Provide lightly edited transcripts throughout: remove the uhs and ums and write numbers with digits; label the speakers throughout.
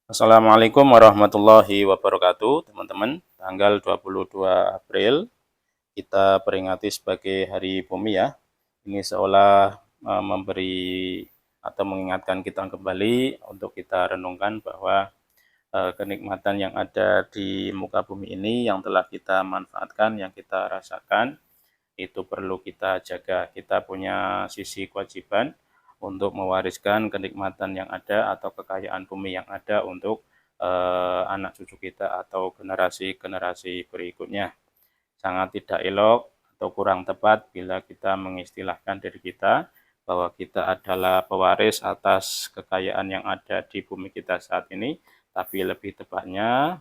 Speaker 1: Assalamualaikum warahmatullahi wabarakatuh, teman-teman. Tanggal 22 April kita peringati sebagai Hari Bumi ya. Ini seolah memberi atau mengingatkan kita kembali untuk kita renungkan bahwa kenikmatan yang ada di muka bumi ini yang telah kita manfaatkan, yang kita rasakan, itu perlu kita jaga. Kita punya sisi kewajiban untuk mewariskan kenikmatan yang ada atau kekayaan bumi yang ada untuk anak cucu kita atau generasi-generasi berikutnya. Sangat tidak elok atau kurang tepat bila kita mengistilahkan diri kita bahwa kita adalah pewaris atas kekayaan yang ada di bumi kita saat ini, tapi lebih tepatnya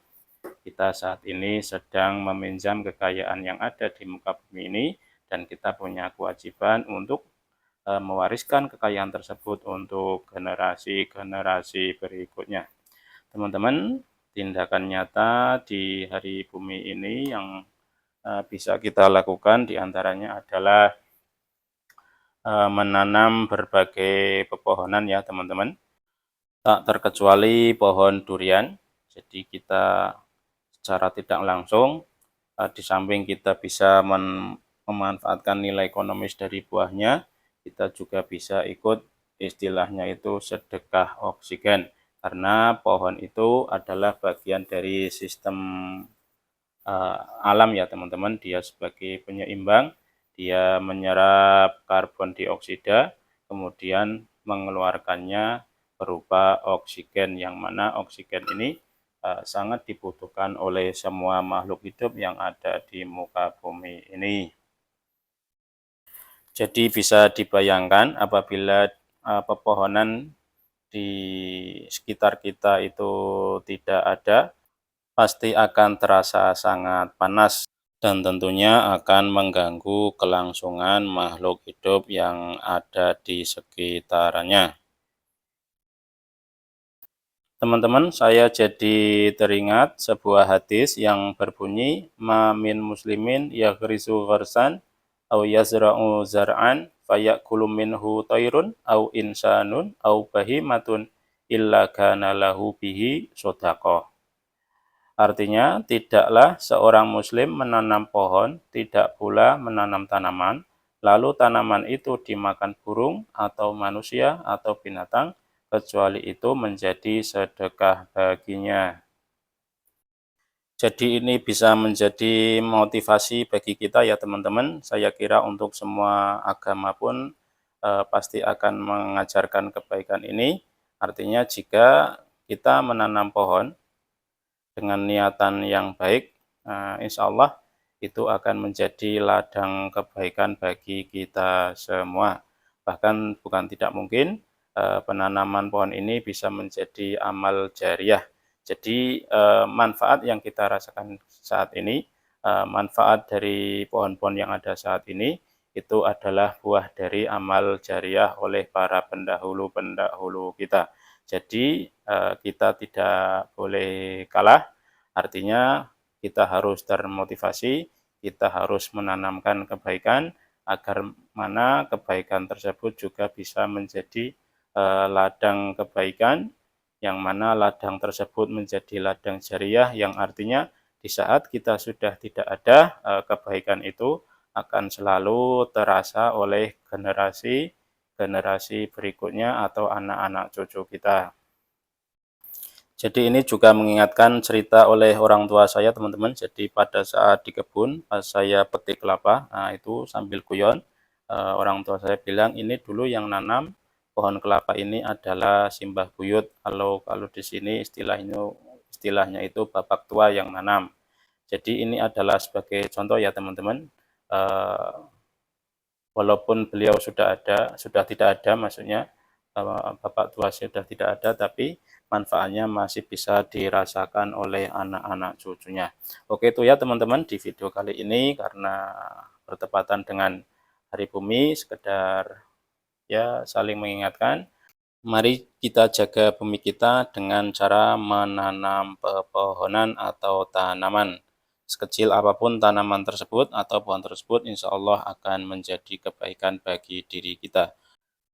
Speaker 1: kita saat ini sedang meminjam kekayaan yang ada di muka bumi ini dan kita punya kewajiban untuk mewariskan kekayaan tersebut untuk generasi-generasi berikutnya. Teman-teman, tindakan nyata di hari bumi ini yang bisa kita lakukan diantaranya adalah menanam berbagai pepohonan ya teman-teman, tak terkecuali pohon durian. Jadi kita secara tidak langsung di samping kita bisa memanfaatkan nilai ekonomis dari buahnya, kita juga bisa ikut istilahnya itu sedekah oksigen. Karena pohon itu adalah bagian dari sistem alam ya teman-teman, dia sebagai penyeimbang, dia menyerap karbon dioksida, kemudian mengeluarkannya berupa oksigen, yang mana oksigen ini sangat dibutuhkan oleh semua makhluk hidup yang ada di muka bumi ini. Jadi bisa dibayangkan apabila pepohonan di sekitar kita itu tidak ada, pasti akan terasa sangat panas dan tentunya akan mengganggu kelangsungan makhluk hidup yang ada di sekitarnya. Teman-teman, saya jadi teringat sebuah hadis yang berbunyi, "Ma min muslimin yaghrisu gharsan aw yazra'u zar'an fayakulu minhu tairun aw insanun aw bahimatun illa kana lahu bihi shadaqah." Artinya, tidaklah seorang muslim menanam pohon, tidak pula menanam tanaman, lalu tanaman itu dimakan burung atau manusia atau binatang, kecuali itu menjadi sedekah baginya. Jadi ini bisa menjadi motivasi bagi kita ya teman-teman. Saya kira untuk semua agama pun pasti akan mengajarkan kebaikan ini. Artinya jika kita menanam pohon dengan niatan yang baik, insya Allah itu akan menjadi ladang kebaikan bagi kita semua. Bahkan bukan tidak mungkin penanaman pohon ini bisa menjadi amal jariah. Jadi manfaat yang kita rasakan saat ini, manfaat dari pohon-pohon yang ada saat ini, itu adalah buah dari amal jariah oleh para pendahulu-pendahulu kita. Jadi kita tidak boleh kalah, artinya kita harus termotivasi, kita harus menanamkan kebaikan, agar mana kebaikan tersebut juga bisa menjadi ladang kebaikan, yang mana ladang tersebut menjadi ladang jariah, yang artinya di saat kita sudah tidak ada, kebaikan itu akan selalu terasa oleh generasi berikutnya atau anak-anak cucu kita. Jadi ini juga mengingatkan cerita oleh orang tua saya teman-teman. Jadi pada saat di kebun, pas saya petik kelapa, nah itu sambil guyon, orang tua saya bilang ini dulu yang nanam pohon kelapa ini adalah simbah buyut. Kalau di sini istilahnya itu bapak tua yang nanam. Jadi ini adalah sebagai contoh ya teman-teman. Eh, Walaupun beliau sudah tidak ada, maksudnya bapak tua sudah tidak ada, tapi manfaatnya masih bisa dirasakan oleh anak-anak cucunya. Oke itu ya teman-teman di video kali ini, karena bertepatan dengan Hari Bumi, sekedar ya saling mengingatkan. Mari kita jaga bumi kita dengan cara menanam pepohonan atau tanaman. Sekecil apapun tanaman tersebut atau pohon tersebut, insya Allah akan menjadi kebaikan bagi diri kita.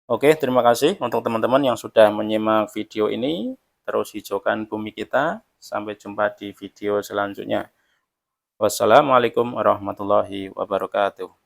Speaker 1: Oke, terima kasih untuk teman-teman yang sudah menyimak video ini. terus hijaukan bumi kita. Sampai jumpa di video selanjutnya. Wassalamualaikum warahmatullahi wabarakatuh.